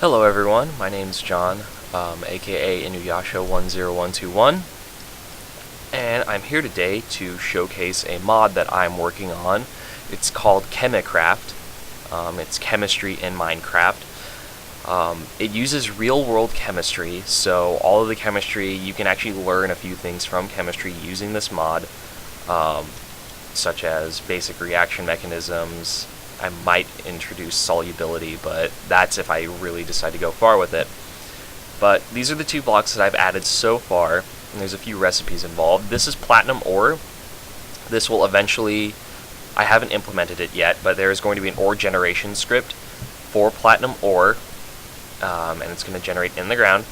Hello everyone, my name's John, aka Inuyasha10121, and I'm here today to showcase a mod that I'm working on. It's called ChemiCraft. It's chemistry in Minecraft. It uses real-world chemistry, so all of the chemistry, you can actually learn a few things from chemistry using this mod, such as basic reaction mechanisms. I might introduce solubility, but that's if I really decide to go far with it. But these are the two blocks that I've added so far, and there's a few recipes involved. This is platinum ore. This will eventually, I haven't implemented it yet, but there's going to be an ore generation script for platinum ore, and it's going to generate in the ground.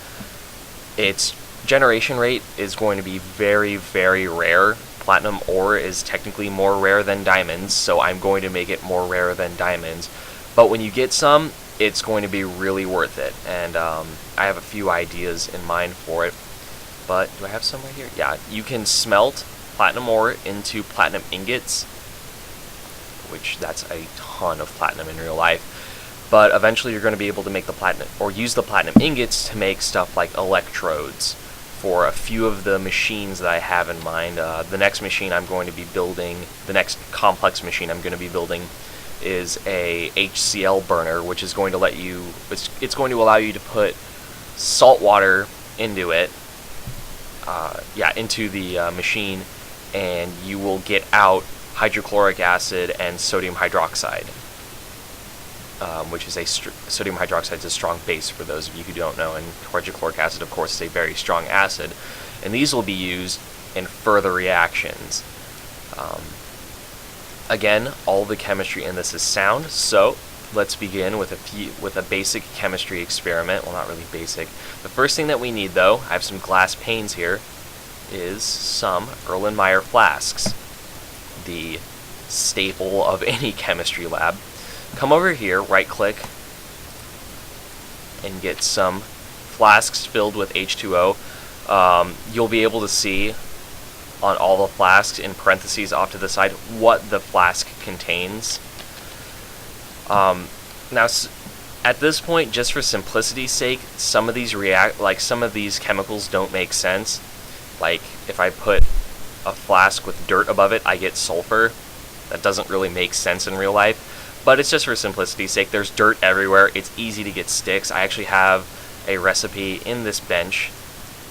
Its generation rate is going to be very, very rare. Platinum ore is technically more rare than diamonds, so I'm going to make it more rare than diamonds. But when you get some, it's going to be really worth it, and I have a few ideas in mind for it. But do I have some right here? Yeah, you can smelt platinum ore into platinum ingots, which that's a ton of platinum in real life. But eventually you're going to be able to make the platinum, or use the platinum ingots to make stuff like electrodes for a few of the machines that I have in mind. The next machine I'm going to be building, the next complex machine I'm going to be building, is a HCl burner, which is going to let you, it's going to allow you to put salt water into it, into the machine, and you will get out hydrochloric acid and sodium hydroxide, which is sodium hydroxide is a strong base for those of you who don't know, and hydrochloric acid, of course, is a very strong acid, and these will be used in further reactions. Again, all the chemistry in this is sound, so let's begin with a basic chemistry experiment. Well, not really basic. The first thing that we need, though, I have some glass panes here, is some Erlenmeyer flasks, the staple of any chemistry lab. Come over here, right-click, and get some flasks filled with H2O. You'll be able to see on all the flasks, in parentheses off to the side, what the flask contains. Now, at this point, just for simplicity's sake, some of these chemicals don't make sense. Like, if I put a flask with dirt above it, I get sulfur. That doesn't really make sense in real life. But it's just for simplicity's sake. There's dirt everywhere. It's easy to get sticks. I actually have a recipe in this bench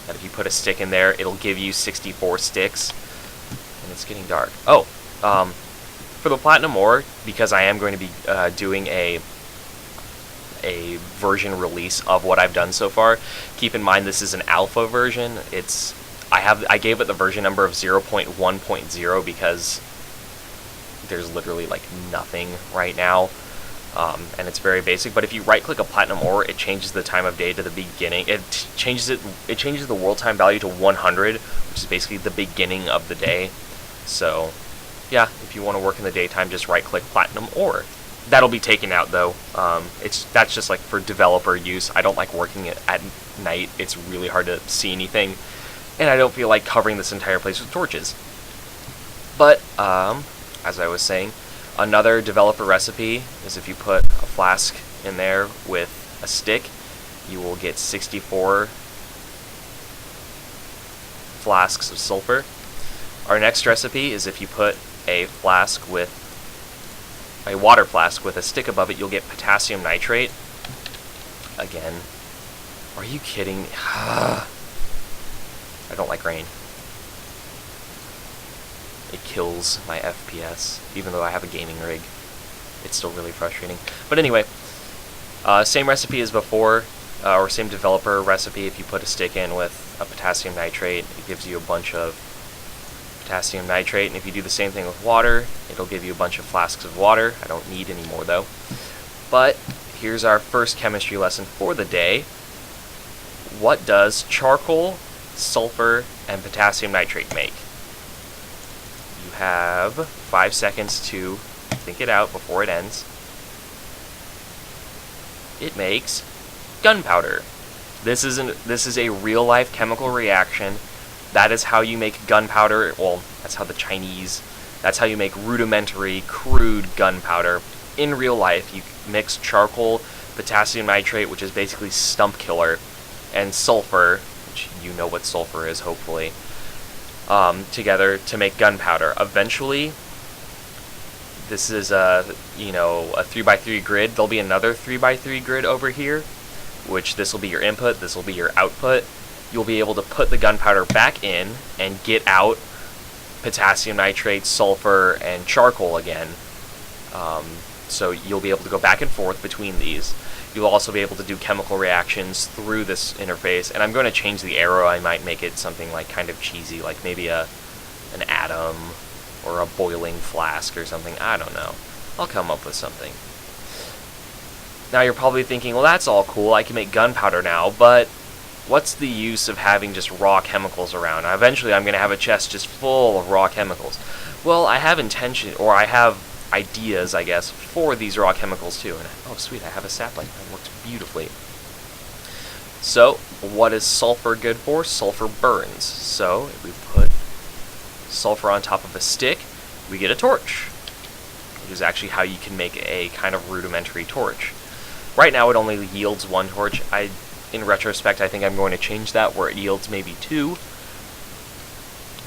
that if you put a stick in there, it'll give you 64 sticks. And it's getting dark. Oh, for the platinum ore, because I am going to be doing a version release of what I've done so far. Keep in mind this is an alpha version. I gave it the version number of 0.1.0 because there's literally like nothing right now, and it's very basic. But if you right click a platinum ore, it changes the time of day to the beginning. It changes the world time value to 100, which is basically the beginning of the day. So yeah, if you want to work in the daytime, just right click platinum ore. That'll be taken out though. That's just like for developer use. I don't like working at night. It's really hard to see anything, and I don't feel like covering this entire place with torches. But as I was saying, another developer recipe is if you put a flask in there with a stick, you will get 64 flasks of sulfur. Our next recipe is if you put a water flask with a stick above it, you'll get potassium nitrate. Again, are you kidding? I don't like rain. It kills my FPS, even though I have a gaming rig. It's still really frustrating. But anyway, same recipe as before, or same developer recipe. If you put a stick in with a potassium nitrate, it gives you a bunch of potassium nitrate. And if you do the same thing with water, it'll give you a bunch of flasks of water. I don't need any more though. But here's our first chemistry lesson for the day. What does charcoal, sulfur, and potassium nitrate make? You have 5 seconds to think it out before it ends. It makes gunpowder. This is a real-life chemical reaction. That is how you make gunpowder. Well, that's how you make rudimentary, crude gunpowder. In real life, you mix charcoal potassium nitrate, which is basically stump killer, and sulfur, which you know what sulfur is, hopefully, together to make gunpowder. Eventually, this is a 3x3 grid. There'll be another 3x3 grid over here, which this will be your input, this will be your output. You'll be able to put the gunpowder back in and get out potassium nitrate, sulfur, and charcoal again. So you'll be able to go back and forth between these. You'll also be able to do chemical reactions through this interface, and I'm going to change the arrow. I might make it something like kind of cheesy, like maybe an atom or a boiling flask or something. I don't know. I'll come up with something. Now you're probably thinking, well, that's all cool. I can make gunpowder now, but what's the use of having just raw chemicals around? Now, eventually I'm going to have a chest just full of raw chemicals. Well, I have I have ideas, I guess, for these raw chemicals too. And oh, sweet, I have a sapling. That works beautifully. So, what is sulfur good for? Sulfur burns. So, if we put sulfur on top of a stick, we get a torch, which is actually how you can make a kind of rudimentary torch. Right now, it only yields one torch. In retrospect, I think I'm going to change that where it yields maybe two.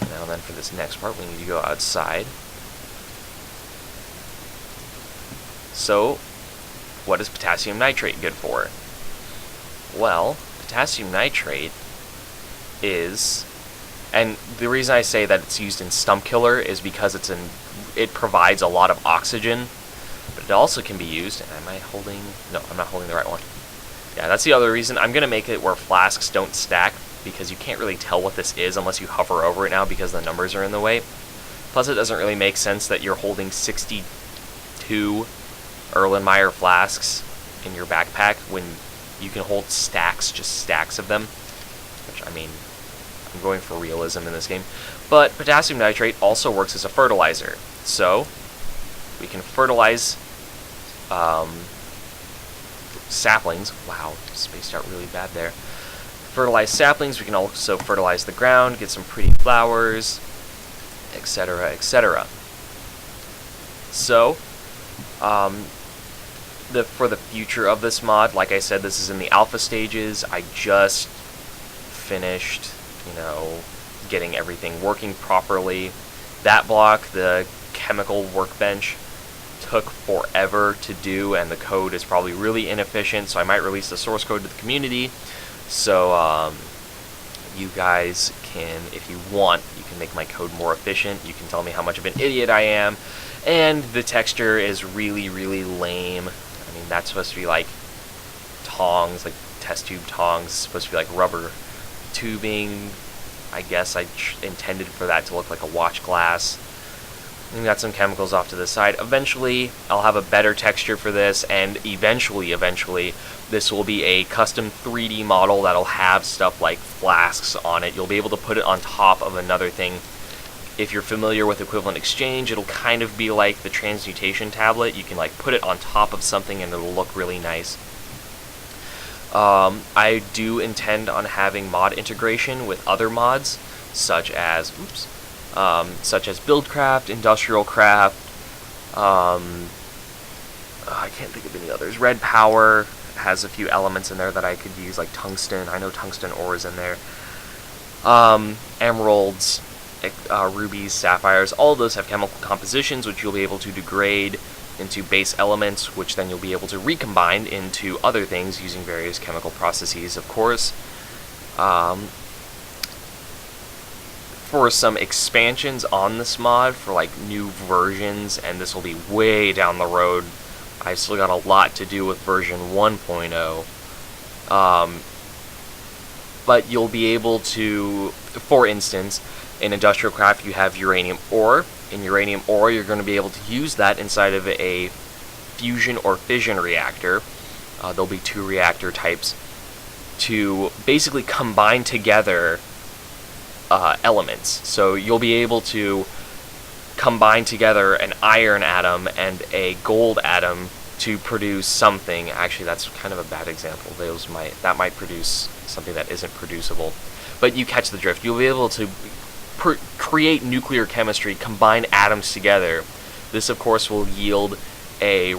Now then, for this next part, we need to go outside. So, what is potassium nitrate good for? Well, potassium nitrate is, and the reason I say that it's used in stump killer is because it provides a lot of oxygen, but it also can be used, and am I holding, no, I'm not holding the right one. Yeah, that's the other reason. I'm going to make it where flasks don't stack, because you can't really tell what this is unless you hover over it now because the numbers are in the way. Plus, it doesn't really make sense that you're holding 62 Erlenmeyer flasks in your backpack when you can hold stacks, just stacks of them. Which, I mean, I'm going for realism in this game. But potassium nitrate also works as a fertilizer. So, we can fertilize saplings. Wow, spaced out really bad there. Fertilize saplings, we can also fertilize the ground, get some pretty flowers, etc., etc. So, for the future of this mod, like I said, this is in the alpha stages. I just finished, getting everything working properly. That block, the chemical workbench, took forever to do, and the code is probably really inefficient, so I might release the source code to the community. So, you guys can, if you want, you can make my code more efficient. You can tell me how much of an idiot I am. And the texture is really, really lame. I mean, that's supposed to be like tongs, like test tube tongs. It's supposed to be like rubber tubing. I guess I intended for that to look like a watch glass. We got some chemicals off to the side. Eventually, I'll have a better texture for this, and eventually, this will be a custom 3D model that'll have stuff like flasks on it. You'll be able to put it on top of another thing. If you're familiar with equivalent exchange, it'll kind of be like the transmutation tablet. You can like put it on top of something and it'll look really nice. I do intend on having mod integration with other mods, such as BuildCraft, IndustrialCraft, I can't think of any others. Red Power has a few elements in there that I could use, like tungsten. I know tungsten ore is in there. Emeralds, rubies, sapphires, all of those have chemical compositions which you'll be able to degrade into base elements, which then you'll be able to recombine into other things using various chemical processes, of course. For some expansions on this mod, for like new versions, and this will be way down the road. I've still got a lot to do with version 1.0. But you'll be able to, for instance, in IndustrialCraft you have uranium ore. In uranium ore, you're going to be able to use that inside of a fusion or fission reactor. There'll be two reactor types to basically combine together elements. So you'll be able to combine together an iron atom and a gold atom to produce something. Actually, that's kind of a bad example. That might produce something that isn't producible. But you catch the drift. You'll be able to create nuclear chemistry, combine atoms together. This, of course, will yield a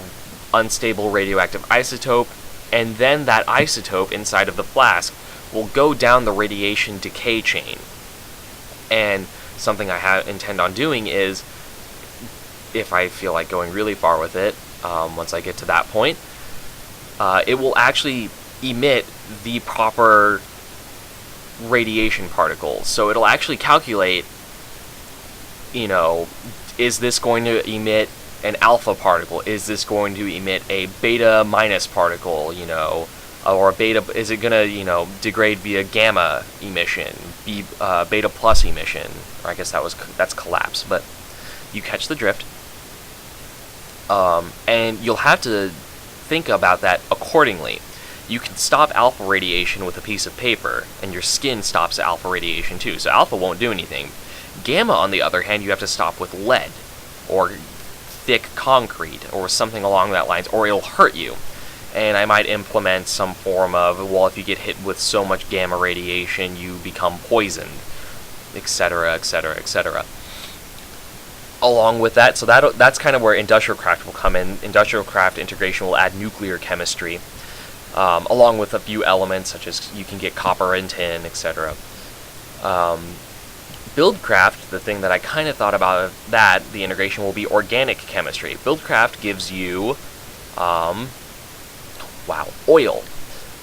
unstable radioactive isotope, and then that isotope inside of the flask will go down the radiation decay chain. And something I intend on doing is, if I feel like going really far with it, once I get to that point, it will actually emit the proper radiation particles. So it'll actually calculate, is this going to emit an alpha particle? Is this going to emit a beta minus particle? Or a beta? Is it gonna degrade via gamma emission, beta plus emission? Or I guess that's collapse. But you catch the drift. And you'll have to think about that accordingly. You can stop alpha radiation with a piece of paper, and your skin stops alpha radiation too. So alpha won't do anything. Gamma, on the other hand, you have to stop with lead, or thick concrete, or something along that lines, or it'll hurt you. And I might implement some form of, well, if you get hit with so much gamma radiation, you become poisoned, etc., etc., etc. Along with that, so that's kind of where industrial craft will come in. Industrial craft integration will add nuclear chemistry, along with a few elements, such as you can get copper and tin, etc. Buildcraft, the thing that I kind of thought about the integration will be organic chemistry. Buildcraft gives you, oil.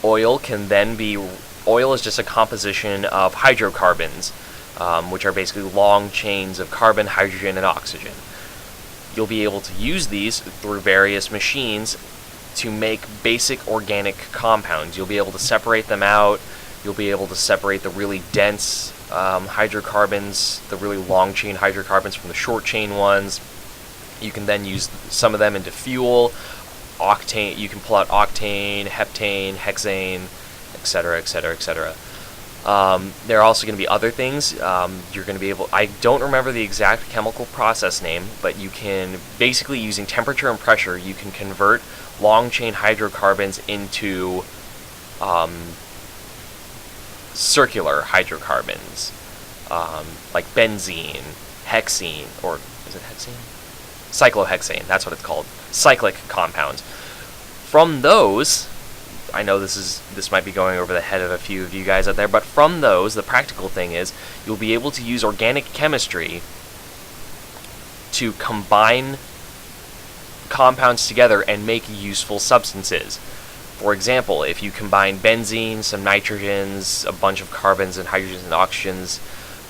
Oil is just a composition of hydrocarbons, which are basically long chains of carbon, hydrogen, and oxygen. You'll be able to use these through various machines to make basic organic compounds. You'll be able to separate them out. You'll be able to separate the really dense hydrocarbons, the really long chain hydrocarbons, from the short chain ones. You can then use some of them into fuel. Octane, you can pull out octane, heptane, hexane, etc., etc., etc. There are also going to be other things. You're going to be able, I don't remember the exact chemical process name, but you can, basically using temperature and pressure, you can convert long chain hydrocarbons into circular hydrocarbons, like benzene, hexene, or is it hexene? Cyclohexane, that's what it's called. Cyclic compounds. From those, I know this might be going over the head of a few of you guys out there, but from those, the practical thing is you'll be able to use organic chemistry to combine compounds together and make useful substances. For example, if you combine benzene, some nitrogens, a bunch of carbons and hydrogens and oxygens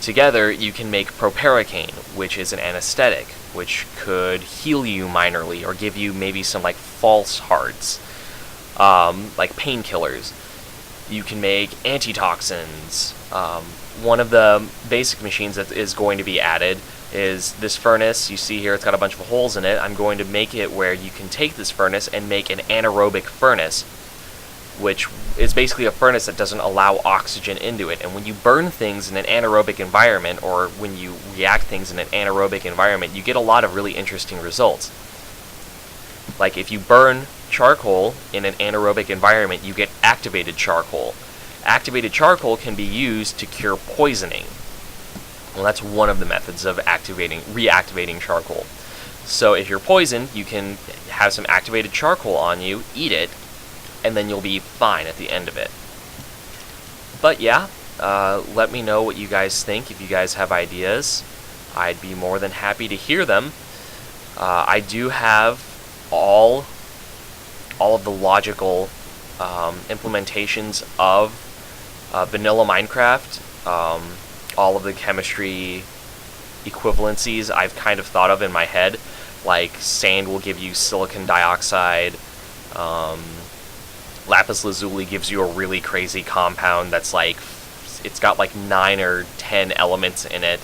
together, you can make proparacaine, which is an anesthetic, which could heal you minorly or give you maybe some false hearts, like painkillers. You can make antitoxins. One of the basic machines that is going to be added is this furnace. You see here it's got a bunch of holes in it. I'm going to make it where you can take this furnace and make an anaerobic furnace, which is basically a furnace that doesn't allow oxygen into it. And when you burn things in an anaerobic environment, or when you react things in an anaerobic environment, you get a lot of really interesting results. Like if you burn charcoal in an anaerobic environment, you get activated charcoal. Activated charcoal can be used to cure poisoning. Well, that's one of the methods of reactivating charcoal. So if you're poisoned, you can have some activated charcoal on you, eat it, and then you'll be fine at the end of it. But yeah, let me know what you guys think. If you guys have ideas, I'd be more than happy to hear them. I do have all of the logical implementations of vanilla Minecraft. All of the chemistry equivalencies I've kind of thought of in my head. Like sand will give you silicon dioxide. Lapis lazuli gives you a really crazy compound that's it's got 9 or 10 elements in it.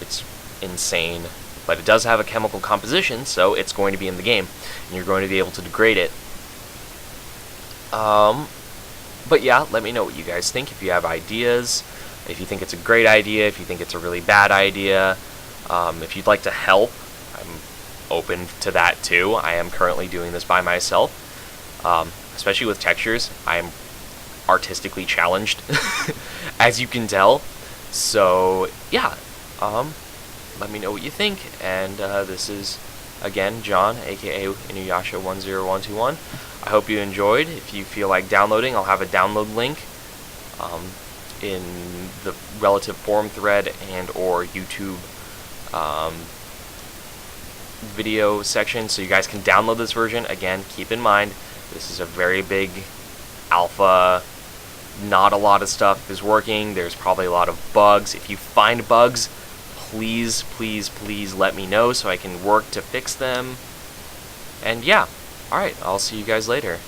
It's insane. But it does have a chemical composition, so it's going to be in the game, and you're going to be able to degrade it. But yeah, let me know what you guys think. If you have ideas, if you think it's a great idea, if you think it's a really bad idea, if you'd like to help, I'm open to that too. I am currently doing this by myself. Especially with textures, I'm artistically challenged, as you can tell. So yeah, let me know what you think. And this is Again, John, aka Inuyasha10121. I hope you enjoyed. If you feel like downloading, I'll have a download link in the relative forum thread and or YouTube video section, so you guys can download this version. Again, keep in mind, this is a very big alpha. Not a lot of stuff is working. There's probably a lot of bugs. If you find bugs, please, please, please let me know so I can work to fix them. And yeah, alright, I'll see you guys later.